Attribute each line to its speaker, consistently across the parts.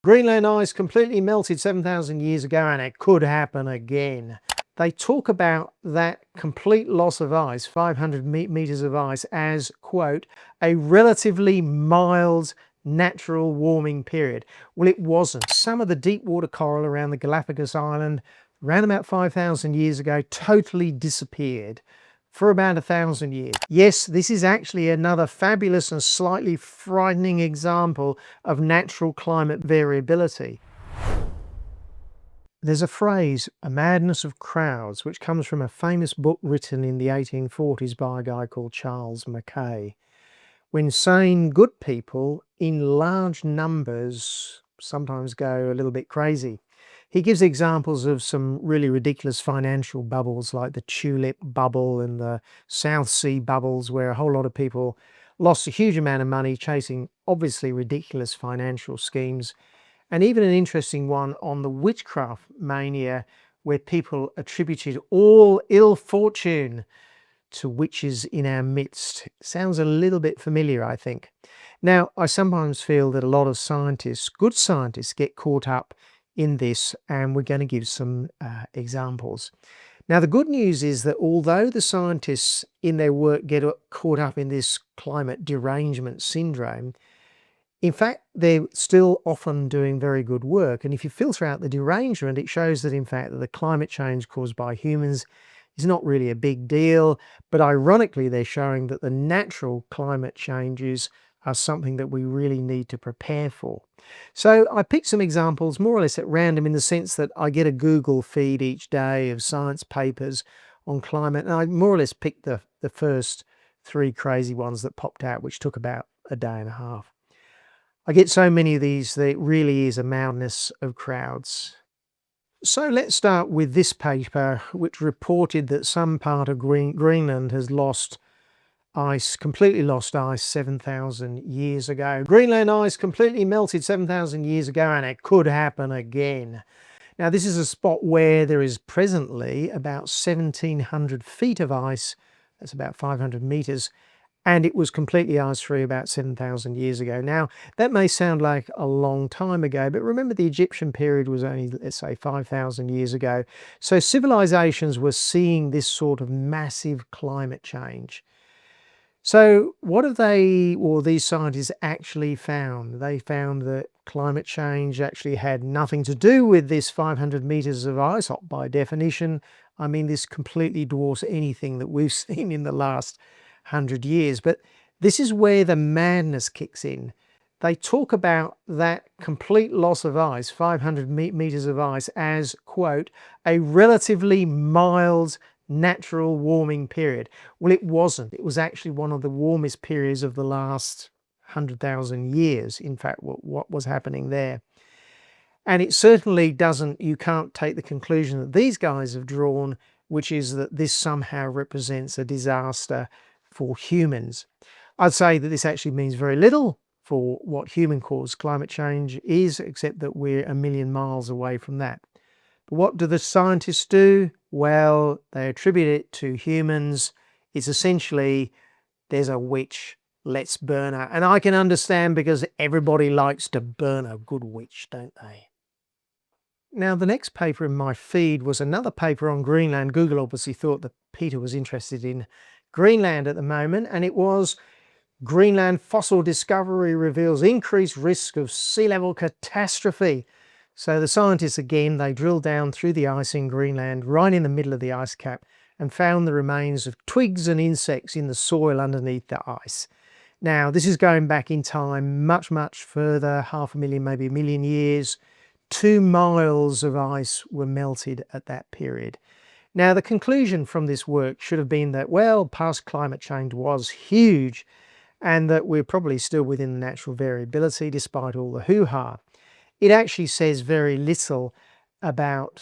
Speaker 1: Greenland ice completely melted 7,000 years ago and it could happen again. They talk about that complete loss of ice, 500 meters of ice, as, quote, a relatively mild natural warming period. Well, it wasn't. Some of the deep water coral around the Galápagos island, around about 5,000 years ago, totally disappeared for about 1,000 years. Yes, this is actually another fabulous and slightly frightening example of natural climate variability. There's a phrase, a madness of crowds, which comes from a famous book written in the 1840s by a guy called Charles Mackay. When sane, good people in large numbers sometimes go a little bit crazy. He gives examples of some really ridiculous financial bubbles like the tulip bubble and the South Sea bubbles, where a whole lot of people lost a huge amount of money chasing obviously ridiculous financial schemes. And even an interesting one on the witchcraft mania, where people attributed all ill fortune to witches in our midst. Sounds a little bit familiar, I think. Now, I sometimes feel that a lot of scientists, good scientists, get caught up in this, and we're going to give some examples. Now, the good news is that although the scientists in their work get caught up in this climate derangement syndrome, in fact, they're still often doing very good work. And if you filter out the derangement, it shows that, in fact, that the climate change caused by humans is not really a big deal. But ironically, they're showing that the natural climate changes are something that we really need to prepare for. So I picked some examples more or less at random, in the sense that I get a Google feed each day of science papers on climate, and I more or less picked the first 3 crazy ones that popped out, which took about a day and a half. I get so many of these that it really is a madness of crowds. So let's start with this paper, which reported that some part of Greenland has lost ice, completely lost ice 7,000 years ago. Greenland ice completely melted 7,000 years ago and it could happen again. Now, this is a spot where there is presently about 1,700 feet of ice, that's about 500 meters, and it was completely ice-free about 7,000 years ago. Now, that may sound like a long time ago, but remember the Egyptian period was only, let's say, 5,000 years ago. So civilizations were seeing this sort of massive climate change. So what have these scientists actually found? They found that climate change actually had nothing to do with this 500 meters of ice. By definition, I mean, this completely dwarfs anything that we've seen in the last 100 years. But this is where the madness kicks in. They talk about that complete loss of ice, 500 meters of ice, as, quote, a relatively mild natural warming period. Well, it wasn't. It was actually one of the warmest periods of the last 100,000 years, in fact, what was happening there. And it certainly doesn't, you can't take the conclusion that these guys have drawn, which is that this somehow represents a disaster for humans. I'd say that this actually means very little for what human-caused climate change is, except that we're a million miles away from that. But what do the scientists do? Well, they attribute it to humans. It's essentially, there's a witch, let's burn her. And I can understand, because everybody likes to burn a good witch, don't they? Now, the next paper in my feed was another paper on Greenland. Google obviously thought that Peter was interested in Greenland at the moment, and it was Greenland fossil discovery reveals increased risk of sea level catastrophe. So the scientists, again, they drilled down through the ice in Greenland, right in the middle of the ice cap, and found the remains of twigs and insects in the soil underneath the ice. Now, this is going back in time much, much further, 500,000, maybe 1 million years. 2 miles of ice were melted at that period. Now, the conclusion from this work should have been that, well, past climate change was huge, and that we're probably still within the natural variability despite all the hoo-ha. It actually says very little about,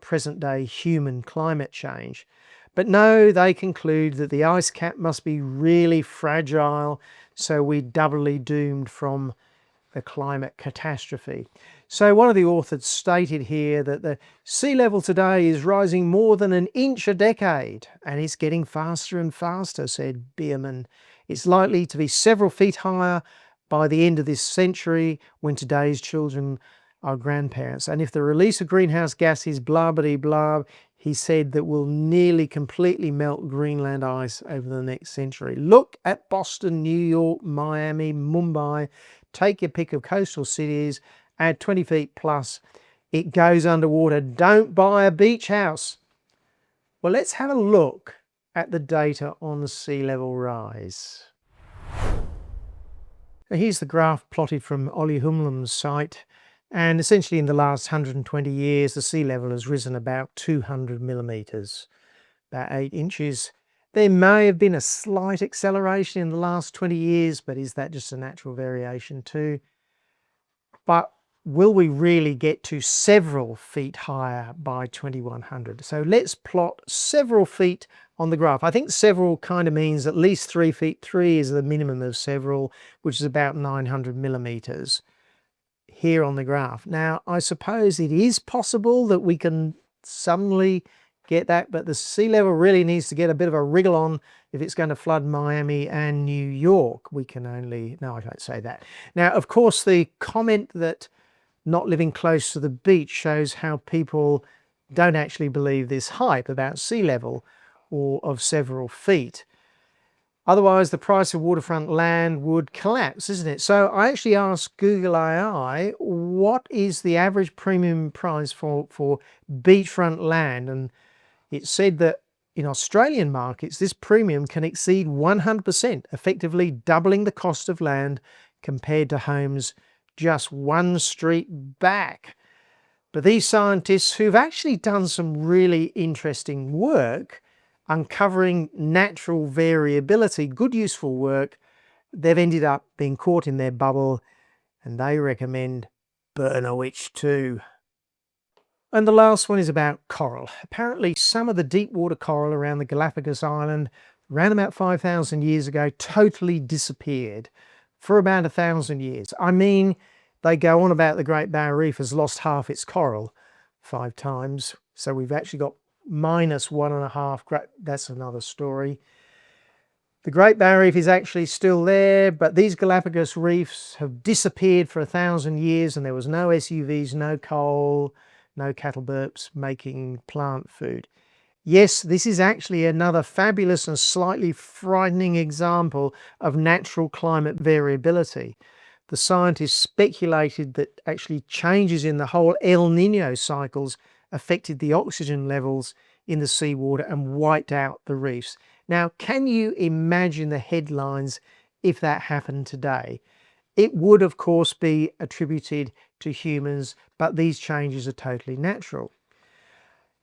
Speaker 1: present day human climate change. But no, they conclude that the ice cap must be really fragile, so we're doubly doomed from the climate catastrophe. So one of the authors stated here that the sea level today is rising more than 1 inch a decade, and it's getting faster and faster, said Bierman. It's likely to be several feet higher by the end of this century when today's children are grandparents. And if the release of greenhouse gases, blah, blah, blah, he said that will nearly completely melt Greenland ice over the next century. Look at Boston, New York, Miami, Mumbai. Take your pick of coastal cities, add 20 feet plus, it goes underwater. Don't buy a beach house. Well, let's have a look at the data on the sea level rise. Now, here's the graph plotted from Ollie Humlem's site. And essentially in the last 120 years, the sea level has risen about 200 millimetres, about 8 inches. There may have been a slight acceleration in the last 20 years, but is that just a natural variation too? But will we really get to several feet higher by 2100? So let's plot several feet on the graph. I think several kind of means at least 3 feet. 3 is the minimum of several, which is about 900 millimetres. Here on the graph. Now, I suppose it is possible that we can suddenly get that, but the sea level really needs to get a bit of a wriggle on if it's going to flood Miami and New York. We can only, no, I don't say that. Now, of course, the comment that not living close to the beach shows how people don't actually believe this hype about sea level or of several feet. Otherwise, the price of waterfront land would collapse, isn't it? So I actually asked Google AI, what is the average premium price for beachfront land? And it said that in Australian markets, this premium can exceed 100%, effectively doubling the cost of land compared to homes just one street back. But these scientists who've actually done some really interesting work uncovering natural variability, good useful work, they've ended up being caught in their bubble, and they recommend burn a witch too. And the last one is about coral. Apparently some of the deep water coral around the Galápagos island around about 5,000 years ago totally disappeared for about 1,000 years. I mean, they go on about the Great Barrier Reef has lost half its coral 5 times, so we've actually got minus 1.5. That's another story. The Great Barrier Reef is actually still there, but these Galápagos reefs have disappeared for 1,000 years, and there was no SUVs, no coal, no cattle burps making plant food. Yes, this is actually another fabulous and slightly frightening example of natural climate variability. The scientists speculated that actually changes in the whole El Niño cycles affected the oxygen levels in the seawater and wiped out the reefs. Now, can you imagine the headlines if that happened today? It would, of course, be attributed to humans, but these changes are totally natural.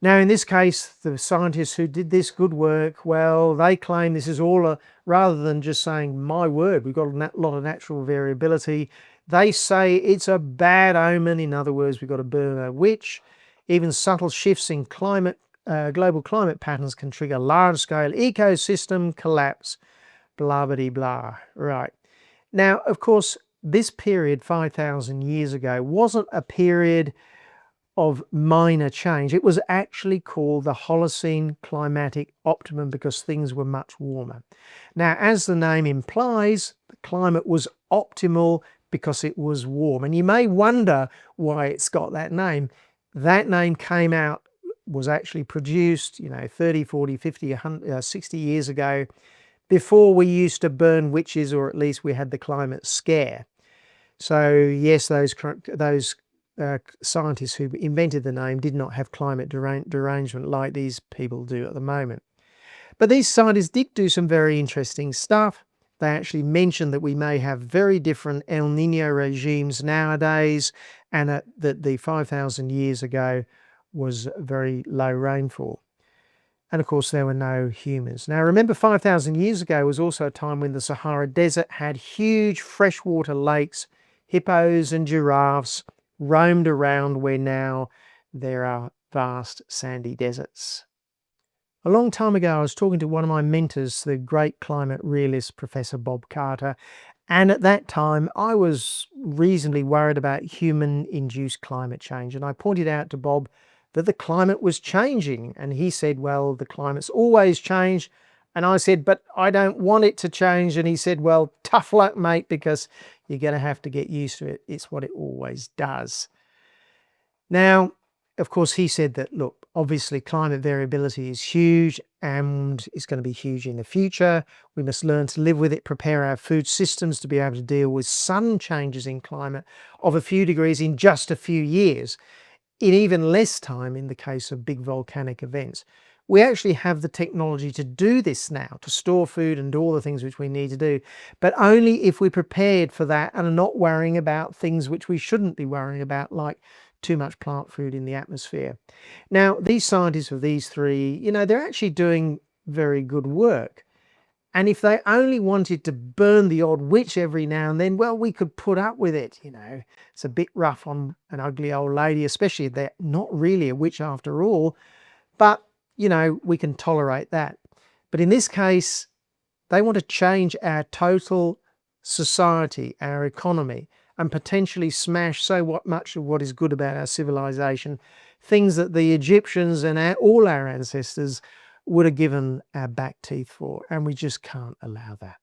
Speaker 1: Now, in this case, the scientists who did this good work, well, they claim this is all rather than just saying, my word, we've got a lot of natural variability, they say it's a bad omen. In other words, we've got to burn a witch. Even subtle shifts in global climate patterns can trigger large-scale ecosystem collapse, blah, blah, blah. Right. Now, of course, this period 5,000 years ago wasn't a period of minor change. It was actually called the Holocene climatic optimum because things were much warmer. Now, as the name implies, the climate was optimal because it was warm. And you may wonder why it's got that name. That name came out, was actually produced, 30, 40, 50, 100, 60 years ago, before we used to burn witches, or at least we had the climate scare. So yes, those scientists who invented the name did not have climate derangement like these people do at the moment. But these scientists did do some very interesting stuff. They actually mentioned that we may have very different El Niño regimes nowadays, and that the 5,000 years ago was very low rainfall. And of course, there were no humans. Now, remember, 5,000 years ago was also a time when the Sahara Desert had huge freshwater lakes. Hippos and giraffes roamed around where now there are vast sandy deserts. A long time ago, I was talking to one of my mentors, the great climate realist, Professor Bob Carter, and at that time, I was reasonably worried about human-induced climate change. And I pointed out to Bob that the climate was changing. And he said, well, the climate's always changed. And I said, but I don't want it to change. And he said, well, tough luck, mate, because You're going to have to get used to it. It's what it always does. Now, of course, he said that, look, obviously climate variability is huge and it's going to be huge in the future. We must learn to live with it, prepare our food systems to be able to deal with sudden changes in climate of a few degrees in just a few years, in even less time in the case of big volcanic events. We actually have the technology to do this now, to store food and do all the things which we need to do, but only if we're prepared for that and are not worrying about things which we shouldn't be worrying about, like too much plant food in the atmosphere. Now, these scientists of these three, they're actually doing very good work. And if they only wanted to burn the odd witch every now and then, well, we could put up with it. It's a bit rough on an ugly old lady, especially if they're not really a witch after all. But, we can tolerate that. But in this case, they want to change our total society, our economy, and potentially smash much of what is good about our civilization, things that the Egyptians and all our ancestors would have given our back teeth for, and we just can't allow that.